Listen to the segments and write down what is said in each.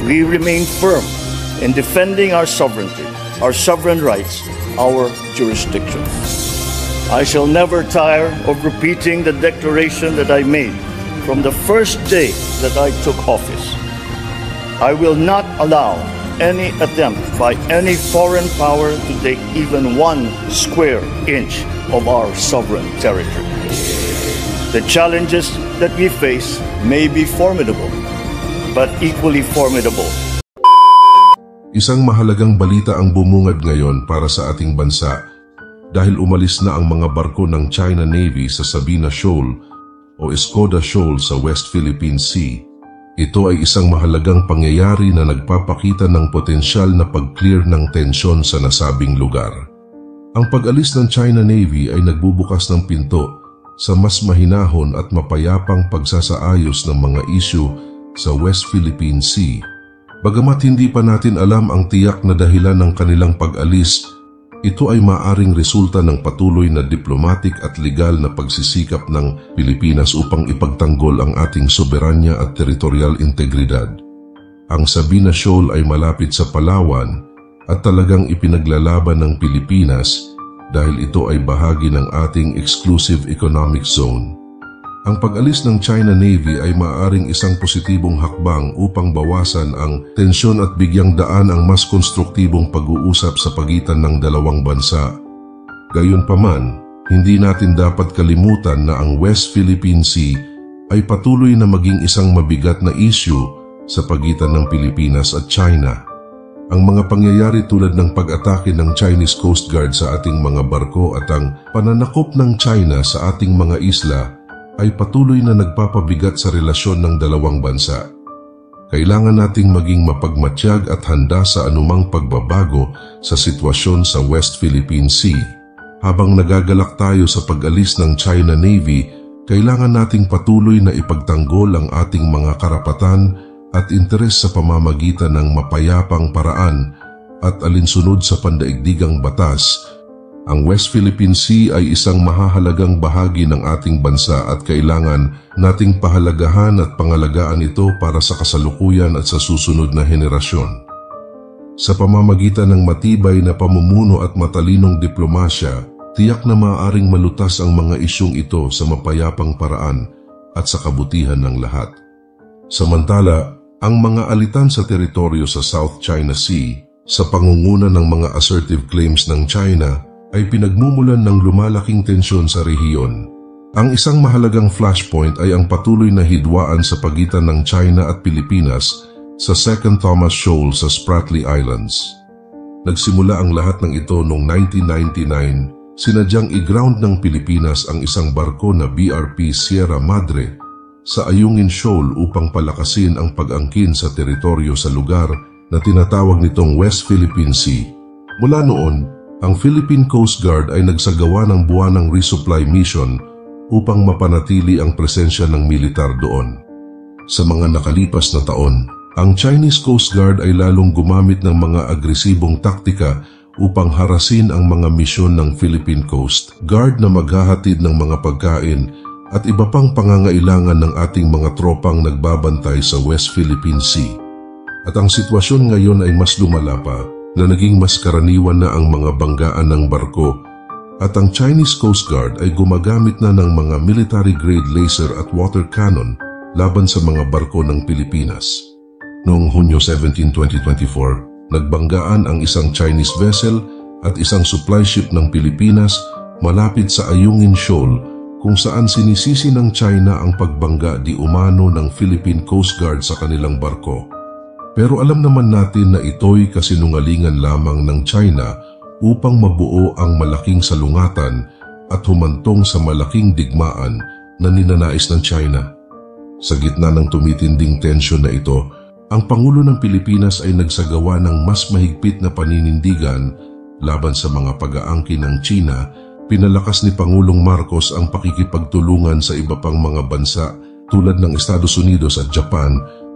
we remain firm in defending our sovereignty, our sovereign rights, our jurisdiction. I shall never tire of repeating the declaration that I made from the first day that I took office. I will not allow any attempt by any foreign power to take even 1 square inch of our sovereign territory. The challenges that we face may be formidable, but equally formidable. Isang mahalagang balita ang bumungad ngayon para sa ating bansa dahil umalis na ang mga barko ng China Navy sa Sabina Shoal o Escoda Shoal sa West Philippine Sea. Ito ay isang mahalagang pangyayari na nagpapakita ng potensyal na pag-clear ng tensyon sa nasabing lugar. Ang pag-alis ng China Navy ay nagbubukas ng pinto sa mas mahinahon at mapayapang pagsasaayos ng mga isyu sa West Philippine Sea. Bagamat hindi pa natin alam ang tiyak na dahilan ng kanilang pag-alis, ito ay maaring resulta ng patuloy na diplomatic at legal na pagsisikap ng Pilipinas upang ipagtanggol ang ating soberanya at teritorial integridad. Ang Sabina Shoal ay malapit sa Palawan at talagang ipinaglalaban ng Pilipinas dahil ito ay bahagi ng ating exclusive economic zone. Ang pag-alis ng China Navy ay maaaring isang positibong hakbang upang bawasan ang tensyon at bigyang daan ang mas konstruktibong pag-uusap sa pagitan ng dalawang bansa. Gayunpaman, hindi natin dapat kalimutan na ang West Philippine Sea ay patuloy na maging isang mabigat na issue sa pagitan ng Pilipinas at China. Ang mga pangyayari tulad ng pag-atake ng Chinese Coast Guard sa ating mga barko at ang pananakop ng China sa ating mga isla ay patuloy na nagpapabigat sa relasyon ng dalawang bansa. Kailangan nating maging mapagmatyag at handa sa anumang pagbabago sa sitwasyon sa West Philippine Sea. Habang nagagalak tayo sa pag-alis ng China Navy, kailangan nating patuloy na ipagtanggol ang ating mga karapatan at interes sa pamamagitan ng mapayapang paraan at alinsunod sa pandaigdigang batas. Ang West Philippine Sea ay isang mahahalagang bahagi ng ating bansa at kailangan nating pahalagahan at pangalagaan ito para sa kasalukuyan at sa susunod na henerasyon. Sa pamamagitan ng matibay na pamumuno at matalinong diplomasya, tiyak na maaaring malutas ang mga isyung ito sa mapayapang paraan at sa kabutihan ng lahat. Samantala, ang mga alitan sa teritoryo sa South China Sea sa pangunguna ng mga assertive claims ng China ay pinagmumulan ng lumalaking tensyon sa rehiyon. Ang isang mahalagang flashpoint ay ang patuloy na hidwaan sa pagitan ng China at Pilipinas sa Second Thomas Shoal sa Spratly Islands. Nagsimula ang lahat ng ito noong 1999, sinadyang i-ground ng Pilipinas ang isang barko na BRP Sierra Madre sa Ayungin Shoal upang palakasin ang pag-angkin sa teritoryo sa lugar na tinatawag nitong West Philippine Sea. Mula noon, ang Philippine Coast Guard ay nagsagawa ng buwanang resupply mission upang mapanatili ang presensya ng militar doon. Sa mga nakalipas na taon, ang Chinese Coast Guard ay lalong gumamit ng mga agresibong taktika upang harasin ang mga misyon ng Philippine Coast Guard na maghahatid ng mga pagkain at iba pang pangangailangan ng ating mga tropang nagbabantay sa West Philippine Sea. At ang sitwasyon ngayon ay mas lumala pa na naging mas karaniwan na ang mga banggaan ng barko at ang Chinese Coast Guard ay gumagamit na ng mga military-grade laser at water cannon laban sa mga barko ng Pilipinas. Noong Hunyo 17, 2024, nagbanggaan ang isang Chinese vessel at isang supply ship ng Pilipinas malapit sa Ayungin Shoal kung saan sinisisi ng China ang pagbangga di umano ng Philippine Coast Guard sa kanilang barko. Pero alam naman natin na ito'y kasinungalingan lamang ng China upang mabuo ang malaking salungatan at humantong sa malaking digmaan na ninanais ng China. Sa gitna ng tumitinding tensyon na ito, ang Pangulo ng Pilipinas ay nagsagawa ng mas mahigpit na paninindigan laban sa mga pag-aangkin ng China. Pinalakas ni Pangulong Marcos ang pakikipagtulungan sa iba pang mga bansa tulad ng Estados Unidos at Japan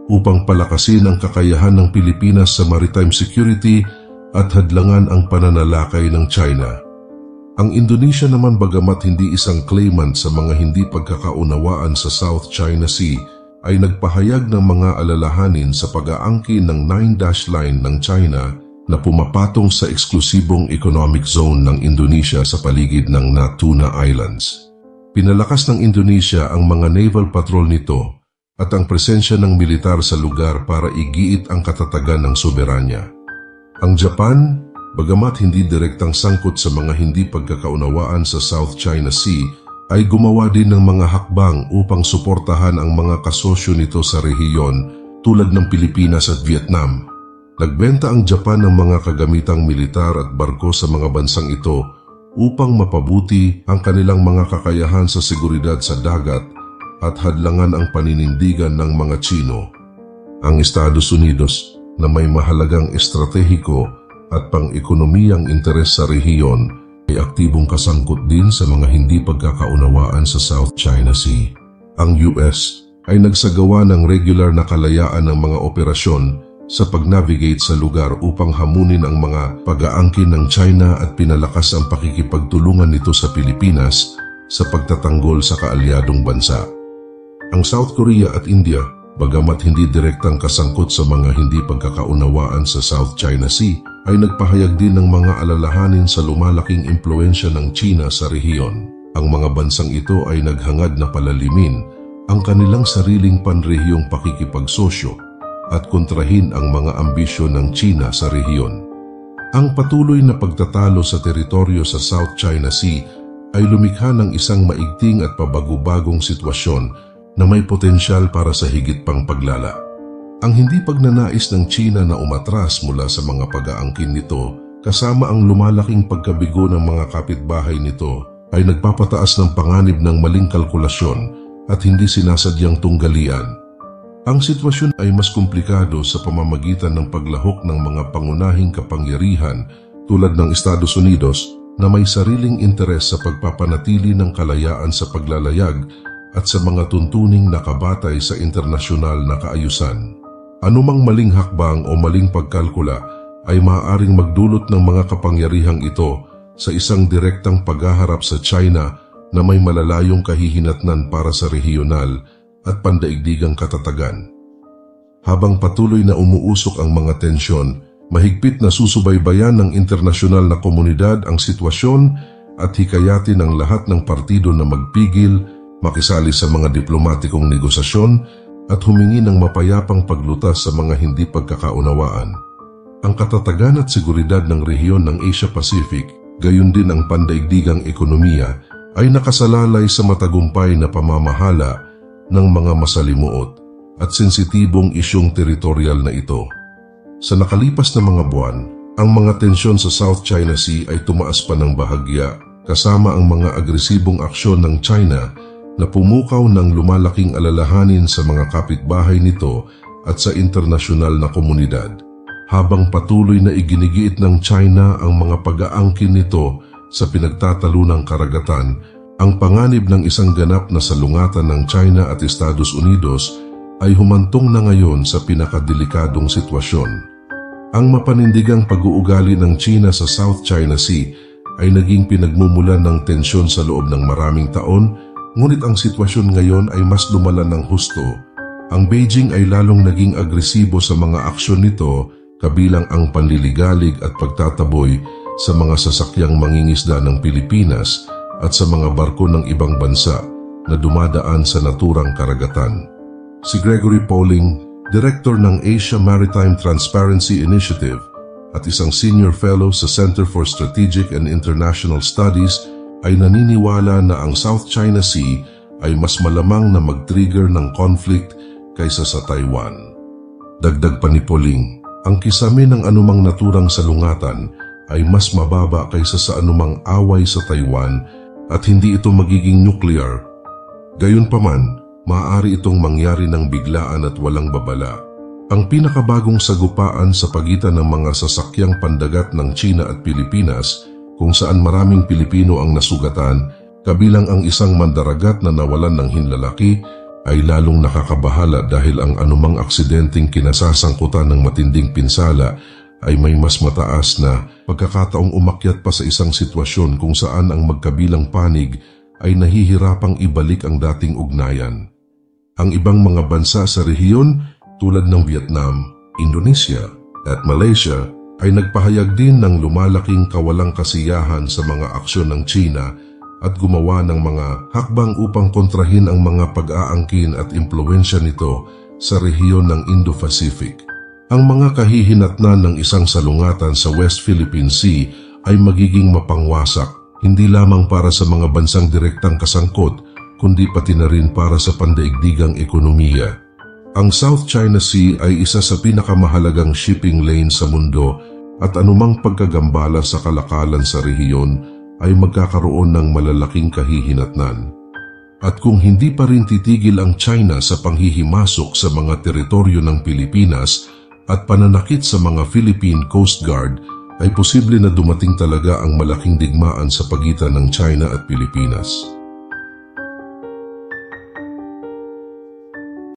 upang palakasin ang kakayahan ng Pilipinas sa maritime security at hadlangan ang pananalakay ng China. Ang Indonesia naman, bagamat hindi isang claimant sa mga hindi pagkakaunawaan sa South China Sea, ay nagpahayag ng mga alalahanin sa pag-aangkin ng 9-dash line ng China na pumapatong sa eksklusibong economic zone ng Indonesia sa paligid ng Natuna Islands. Pinalakas ng Indonesia ang mga naval patrol nito at ang presensya ng militar sa lugar para igiit ang katatagan ng soberanya. Ang Japan, bagamat hindi direktang sangkot sa mga hindi pagkakaunawaan sa South China Sea, ay gumawa din ng mga hakbang upang suportahan ang mga kasosyo nito sa rehiyon tulad ng Pilipinas at Vietnam. Nagbenta ang Japan ng mga kagamitang militar at barko sa mga bansang ito upang mapabuti ang kanilang mga kakayahan sa seguridad sa dagat at hadlangan ang paninindigan ng mga Tsino. Ang Estados Unidos, na may mahalagang estratehiko at pang-ekonomiyang interes sa rehiyon, ay aktibong kasangkot din sa mga hindi pagkakaunawaan sa South China Sea. Ang US ay nagsagawa ng regular na kalayaan ng mga operasyon sa pag-navigate sa lugar upang hamunin ang mga pag-aangkin ng China at pinalakas ang pakikipagtulungan nito sa Pilipinas sa pagtatanggol sa kaalyadong bansa. Ang South Korea at India, bagamat hindi direktang kasangkot sa mga hindi pagkakaunawaan sa South China Sea, ay nagpahayag din ng mga alalahanin sa lumalaking impluensya ng China sa rehiyon. Ang mga bansang ito ay naghangad na palalimin ang kanilang sariling panrehiyong pakikipagsosyo at kontrahin ang mga ambisyon ng China sa rehiyon. Ang patuloy na pagtatalo sa teritoryo sa South China Sea ay lumikha ng isang maigting at pabago-bagong sitwasyon na may potensyal para sa higit pang paglala. Ang hindi pagnanais ng China na umatras mula sa mga pag-aangkin nito kasama ang lumalaking pagkabigo ng mga kapitbahay nito ay nagpapataas ng panganib ng maling kalkulasyon at hindi sinasadyang tunggalian. Ang sitwasyon ay mas komplikado sa pamamagitan ng paglahok ng mga pangunahing kapangyarihan tulad ng Estados Unidos na may sariling interes sa pagpapanatili ng kalayaan sa paglalayag at sa mga tuntuning nakabatay sa internasyonal na kaayusan. Anumang maling hakbang o maling pagkalkula ay maaaring magdulot ng mga kapangyarihang ito sa isang direktang paghaharap sa China na may malalayong kahihinatnan para sa rehiyonal at pandaigdigang katatagan. Habang patuloy na umuusok ang mga tensyon, mahigpit na susubaybayan ng internasyonal na komunidad ang sitwasyon at hikayatin ang lahat ng partido na magpigil, makisali sa mga diplomatikong negosasyon at humingi ng mapayapang paglutas sa mga hindi pagkakaunawaan. Ang katatagan at seguridad ng rehiyon ng Asia-Pacific, gayon din ang pandaigdigang ekonomiya, ay nakasalalay sa matagumpay na pamamahala ng mga masalimuot at sensitibong isyong teritorial na ito. Sa nakalipas na mga buwan, ang mga tensyon sa South China Sea ay tumaas pa ng bahagya kasama ang mga agresibong aksyon ng China na pumukaw ng lumalaking alalahanin sa mga kapitbahay nito at sa internasyonal na komunidad. Habang patuloy na iginigiit ng China ang mga pag-aangkin nito sa pinagtatalunang karagatan, ang panganib ng isang ganap na salungatan ng China at Estados Unidos ay humantong na ngayon sa pinakadelikadong sitwasyon. Ang mapanindigang pag-uugali ng China sa South China Sea ay naging pinagmumulan ng tensyon sa loob ng maraming taon. Ngunit ang sitwasyon ngayon ay mas lumala ng husto. Ang Beijing ay lalong naging agresibo sa mga aksyon nito kabilang ang panliligalig at pagtataboy sa mga sasakyang mangingisda ng Pilipinas at sa mga barko ng ibang bansa na dumadaan sa naturang karagatan. Si Gregory Poling, Director ng Asia Maritime Transparency Initiative at isang Senior Fellow sa Center for Strategic and International Studies, ay naniniwala na ang South China Sea ay mas malamang na mag-trigger ng conflict kaysa sa Taiwan. Dagdag pa ni Poling, ang kisame ng anumang naturang salungatan ay mas mababa kaysa sa anumang away sa Taiwan at hindi ito magiging nuclear. Gayunpaman, maaari itong mangyari ng biglaan at walang babala. Ang pinakabagong sagupaan sa pagitan ng mga sasakyang pandagat ng China at Pilipinas, kung saan maraming Pilipino ang nasugatan, kabilang ang isang mandaragat na nawalan ng hinlalaki, ay lalong nakakabahala dahil ang anumang aksidenteng kinasasangkutan ng matinding pinsala ay may mas mataas na pagkakataong umakyat pa sa isang sitwasyon kung saan ang magkabilang panig ay nahihirapang ibalik ang dating ugnayan. Ang ibang mga bansa sa rehiyon tulad ng Vietnam, Indonesia at Malaysia ay nagpahayag din ng lumalaking kawalang kasiyahan sa mga aksyon ng China at gumawa ng mga hakbang upang kontrahin ang mga pag-aangkin at impluwensya nito sa rehiyon ng Indo-Pacific. Ang mga kahihinatnan ng isang salungatan sa West Philippine Sea ay magiging mapangwasak, hindi lamang para sa mga bansang direktang kasangkot, kundi pati na rin para sa pandaigdigang ekonomiya. Ang South China Sea ay isa sa pinakamahalagang shipping lane sa mundo at anumang pagkagambala sa kalakalan sa rehiyon ay magkakaroon ng malalaking kahihinatnan. At kung hindi pa rin titigil ang China sa panghihimasok sa mga teritoryo ng Pilipinas at pananakit sa mga Philippine Coast Guard, ay posible na dumating talaga ang malaking digmaan sa pagitan ng China at Pilipinas.